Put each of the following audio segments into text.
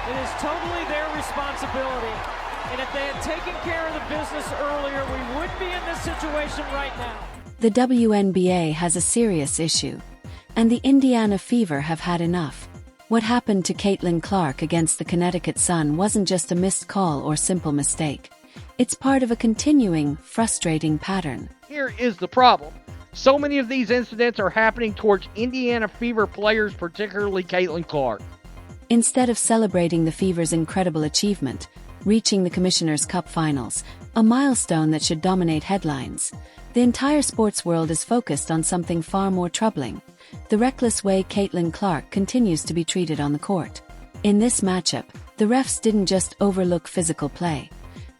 It is totally their responsibility. And if they had taken care of the business earlier, we wouldn't be in this situation right now. The WNBA has a serious issue, and the Indiana Fever have had enough. What happened to Caitlin Clark against the Connecticut Sun wasn't just a missed call or simple mistake. It's part of a continuing, frustrating pattern. Here is the problem. So many of these incidents are happening towards Indiana Fever players, particularly Caitlin Clark. Instead of celebrating the Fever's incredible achievement, reaching the Commissioner's Cup Finals, a milestone that should dominate headlines, the entire sports world is focused on something far more troubling: the reckless way Caitlin Clark continues to be treated on the court. In this matchup, the refs didn't just overlook physical play.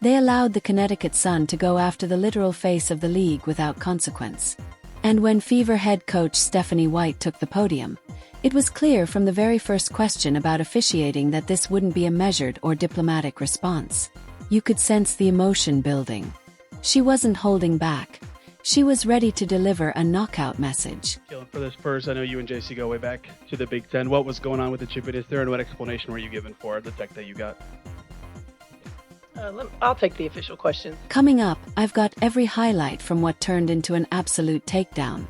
They allowed the Connecticut Sun to go after the literal face of the league without consequence. And when Fever head coach Stephanie White took the podium, it was clear from the very first question about officiating that this wouldn't be a measured or diplomatic response. You could sense the emotion building. She wasn't holding back. She was ready to deliver a knockout message. For this first, I know you and JC go way back to the Big Ten. What was going on with the chip it is there, and what explanation were you given for the tech that you got? I'll take the official question. Coming up, I've got every highlight from what turned into an absolute takedown.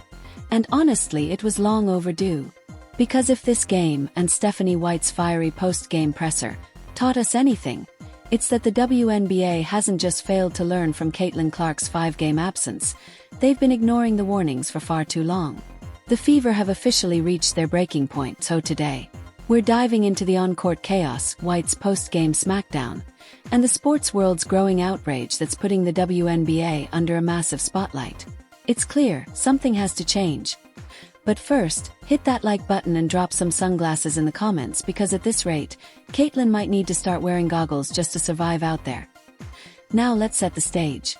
And honestly, it was long overdue. Because if this game, and Stephanie White's fiery post-game presser, taught us anything, it's that the WNBA hasn't just failed to learn from Caitlin Clark's 5-game absence. They've been ignoring the warnings for far too long. The Fever have officially reached their breaking point, so today, we're diving into the on-court chaos, White's post-game smackdown, and the sports world's growing outrage that's putting the WNBA under a massive spotlight. It's clear, something has to change. But first, hit that like button and drop some sunglasses in the comments, because at this rate, Caitlin might need to start wearing goggles just to survive out there. Now let's set the stage.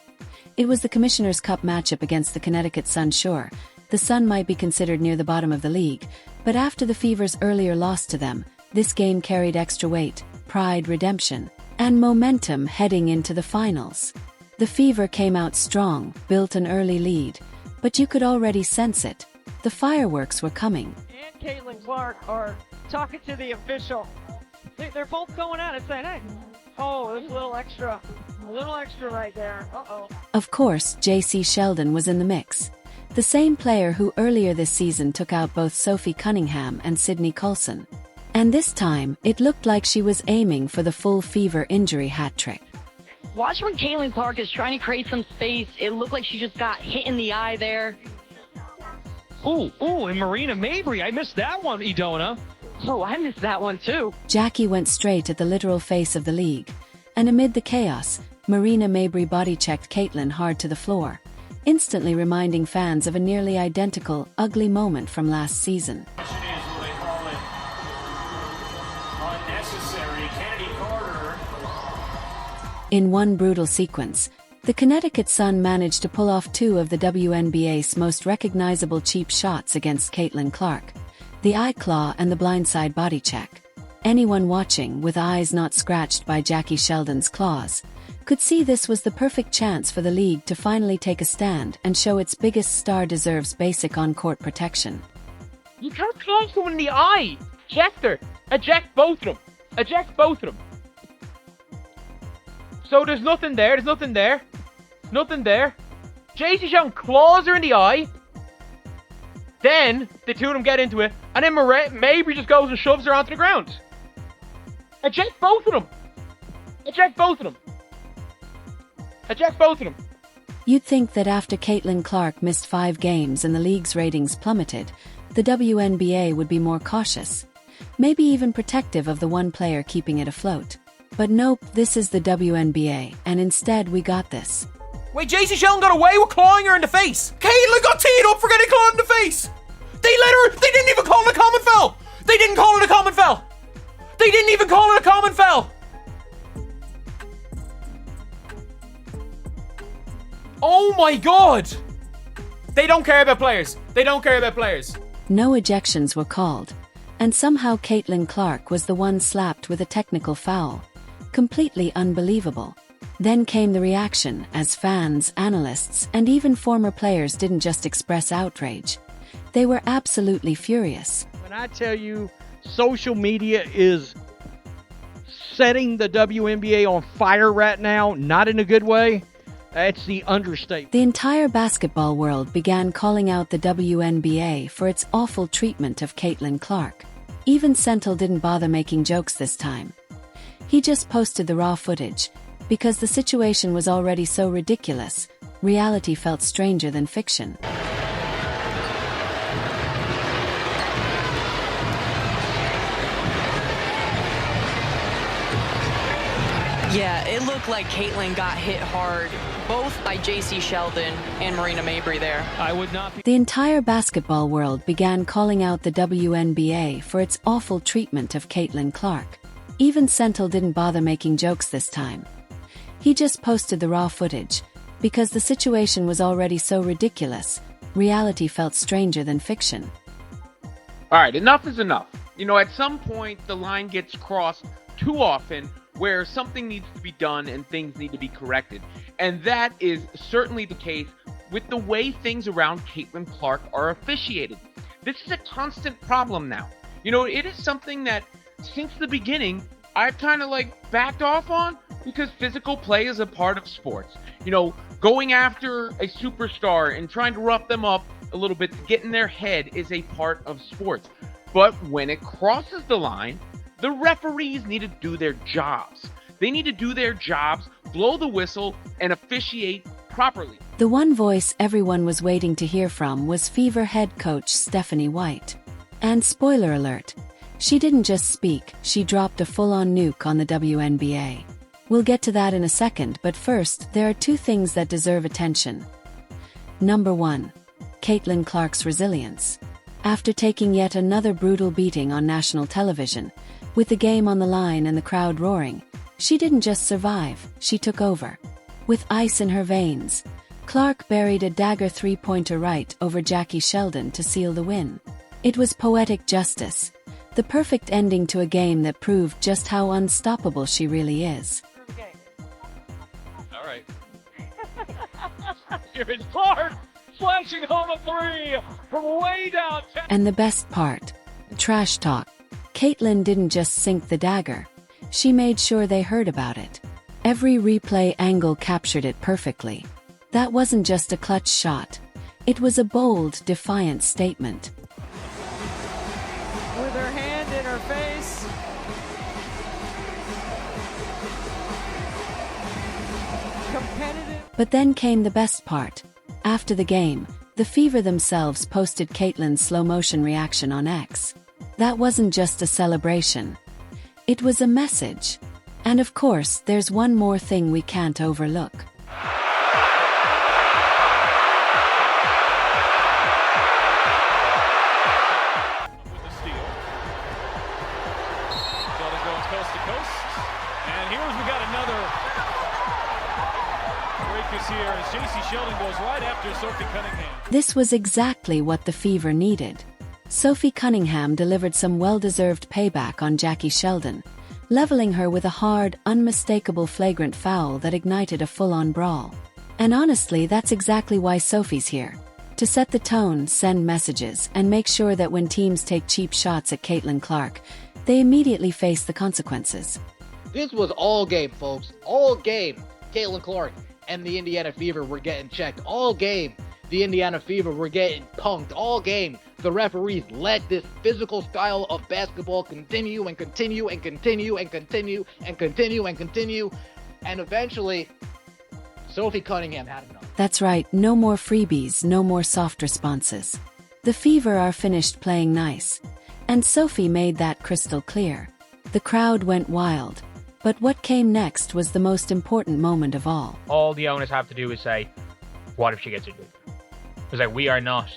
It was the Commissioner's Cup matchup against the Connecticut Sun. Sure, the Sun might be considered near the bottom of the league, but after the Fever's earlier loss to them, this game carried extra weight, pride, redemption, and momentum heading into the finals. The Fever came out strong, built an early lead, but you could already sense it. The fireworks were coming. And Caitlin Clark are talking to the official. They're both going at it, saying, hey, oh, there's a little extra right there. Uh-oh. Of course, JC Sheldon was in the mix. The same player who earlier this season took out both Sophie Cunningham and Sydney Coulson. And this time, it looked like she was aiming for the full Fever injury hat trick. Watch when Caitlin Clark is trying to create some space. It looked like she just got hit in the eye there. Ooh, and Marina Mabry, I missed that one, Idona. Oh, I missed that one too. Jackie went straight at the literal face of the league. And amid the chaos, Marina Mabry body-checked Caitlin hard to the floor, instantly reminding fans of a nearly identical, ugly moment from last season. In one brutal sequence, the Connecticut Sun managed to pull off two of the WNBA's most recognizable cheap shots against Caitlin Clark: the eye claw and the blindside body check. Anyone watching, with eyes not scratched by Jackie Sheldon's claws, could see this was the perfect chance for the league to finally take a stand and show its biggest star deserves basic on-court protection. You can't claw someone in the eye. Eject her. Eject both of them. Eject both of them. So there's nothing there. There's nothing there. Nothing there. JC Sheldon claws her in the eye. Then the two of them get into it, and then Mabry just goes and shoves her onto the ground. Eject both of them. Eject both of them. Eject both of them. You'd think that after Caitlin Clark missed 5 games and the league's ratings plummeted, the WNBA would be more cautious, maybe even protective of the one player keeping it afloat. But nope, this is the WNBA, and instead we got this. Wait, JC Sheldon got away with clawing her in the face. Caitlin got teed up for getting clawed in the face. They didn't even call it a common foul. They didn't call it a common foul. They didn't even call it a common foul. Oh my God. They don't care about players. They don't care about players. No ejections were called, and somehow Caitlin Clark was the one slapped with a technical foul. Completely unbelievable. Then came the reaction, as fans, analysts, and even former players didn't just express outrage. They were absolutely furious. When I tell you social media is setting the WNBA on fire right now, not in a good way. That's the understatement. The entire basketball world began calling out the WNBA for its awful treatment of Caitlin Clark. Even Sentinel didn't bother making jokes this time. He just posted the raw footage, because the situation was already so ridiculous, reality felt stranger than fiction. Yeah, it looked like Caitlin got hit hard, both by J.C. Sheldon and Marina Mabry there. I would not be. The entire basketball world began calling out the WNBA for its awful treatment of Caitlin Clark. Even Sentinel didn't bother making jokes this time. He just posted the raw footage, because the situation was already so ridiculous, reality felt stranger than fiction. All right, enough is enough. You know, at some point, the line gets crossed too often where something needs to be done and things need to be corrected. And that is certainly the case with the way things around Caitlin Clark are officiated. This is a constant problem now. You know, it is something that since the beginning, I've kind of like backed off on because physical play is a part of sports. You know, going after a superstar and trying to rough them up a little bit to get in their head is a part of sports. But when it crosses the line, the referees need to do their jobs. They need to do their jobs, blow the whistle, and officiate properly. The one voice everyone was waiting to hear from was Fever head coach Stephanie White. And spoiler alert, she didn't just speak, she dropped a full-on nuke on the WNBA. We'll get to that in a second, but first, there are two things that deserve attention. Number 1. Caitlin Clark's resilience. After taking yet another brutal beating on national television, with the game on the line and the crowd roaring, she didn't just survive, she took over. With ice in her veins, Clark buried a dagger three-pointer right over Jackie Sheldon to seal the win. It was poetic justice, the perfect ending to a game that proved just how unstoppable she really is. All right. Here is Clark, flashing home a three from way down. And the best part, trash talk. Caitlin didn't just sink the dagger, she made sure they heard about it. Every replay angle captured it perfectly. That wasn't just a clutch shot, it was a bold, defiant statement. With her hand in her face. Competitive. But then came the best part. After the game, the Fever themselves posted Caitlin's slow-motion reaction on X. That wasn't just a celebration. It was a message. And of course, there's one more thing we can't overlook. With the steal. Sheldon goes coast to coast. And here's we got another break is here as J.C. Sheldon goes right after Sophie Cunningham. This was exactly what the Fever needed. Sophie Cunningham delivered some well-deserved payback on Jackie Sheldon, leveling her with a hard, unmistakable flagrant foul that ignited a full-on brawl. And honestly, that's exactly why Sophie's here. To set the tone, send messages, and make sure that when teams take cheap shots at Caitlin Clark, they immediately face the consequences. This was all game, folks. All game. Caitlin Clark and the Indiana Fever were getting checked. All game. The Indiana Fever were getting punked. All game. The referees let this physical style of basketball continue and continue and continue and continue and continue and continue. And eventually, Sophie Cunningham had enough. That's right, no more freebies, no more soft responses. The Fever are finished playing nice. And Sophie made that crystal clear. The crowd went wild. But what came next was the most important moment of all. All the owners have to do is say, what if she gets injured? It's like, we are not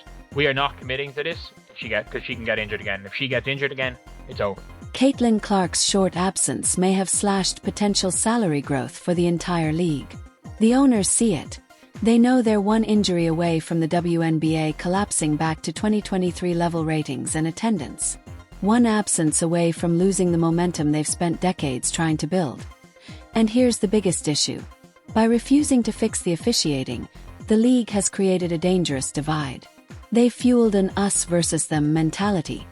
committing to this because she can get injured again. If she gets injured again, it's over. Caitlin Clark's short absence may have slashed potential salary growth for the entire league. The owners see it. They know they're one injury away from the WNBA collapsing back to 2023 level ratings and attendance. One absence away from losing the momentum they've spent decades trying to build. And here's the biggest issue. By refusing to fix the officiating, the league has created a dangerous divide. They've fueled an us versus them mentality,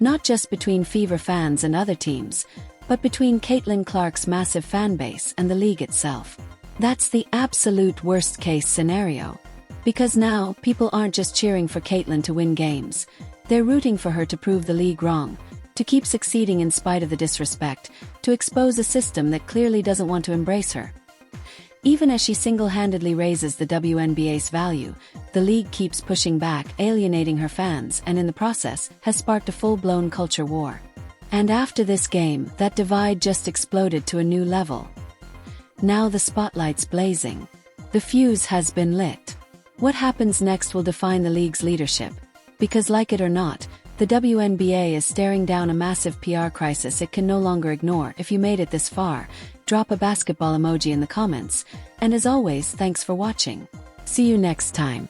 not just between Fever fans and other teams, but between Caitlin Clark's massive fan base and the league itself. That's the absolute worst-case scenario. Because now, people aren't just cheering for Caitlin to win games. They're rooting for her to prove the league wrong, to keep succeeding in spite of the disrespect, to expose a system that clearly doesn't want to embrace her. Even as she single-handedly raises the WNBA's value, the league keeps pushing back, alienating her fans, and in the process, has sparked a full-blown culture war. And after this game, that divide just exploded to a new level. Now the spotlight's blazing. The fuse has been lit. What happens next will define the league's leadership. Because like it or not, the WNBA is staring down a massive PR crisis it can no longer ignore. If you made it this far, drop a basketball emoji in the comments. And as always, thanks for watching. See you next time.